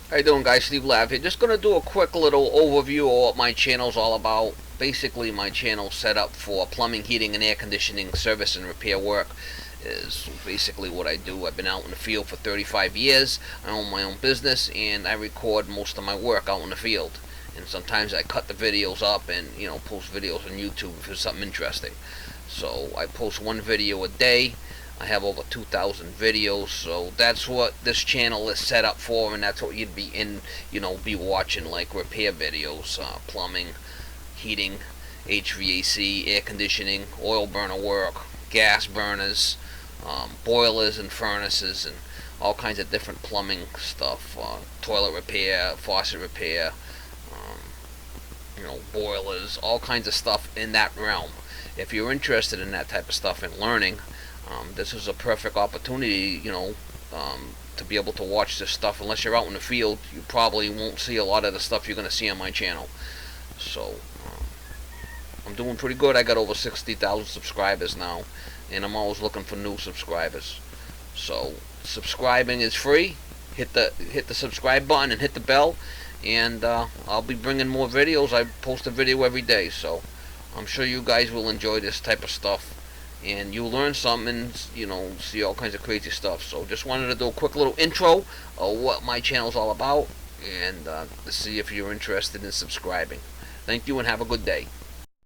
How you doing, guys? Steve Lav here. Just gonna do a quick little overview of what my channel's all about. Basically, my channel's set up for plumbing, heating, and air conditioning service and repair work. Is basically what I do. I've been out in the field for 35 years. I own my own business, and I record most of my work out in the field. And sometimes I cut the videos up and post videos on YouTube if it's something interesting. So I post one video a day. I have over 2,000 videos, so that's what this channel is set up for, and that's what you'd be be watching, like repair videos, plumbing, heating, HVAC, air conditioning, oil burner work, gas burners, boilers and furnaces, and all kinds of different plumbing stuff, toilet repair, faucet repair, um, boilers, all kinds of stuff in that realm. If you're interested in that type of stuff and learning, this is a perfect opportunity, to be able to watch this stuff. Unless you're out in the field, you probably won't see a lot of the stuff you're going to see on my channel. So, I'm doing pretty good. I got over 60,000 subscribers now, and I'm always looking for new subscribers. So, subscribing is free. Hit the subscribe button and hit the bell, and I'll be bringing more videos. I post a video every day, so I'm sure you guys will enjoy this type of stuff, and you'll learn something and see all kinds of crazy stuff. So just wanted to do a quick little intro of what my channel's all about, and to see if you're interested in subscribing. Thank you and have a good day.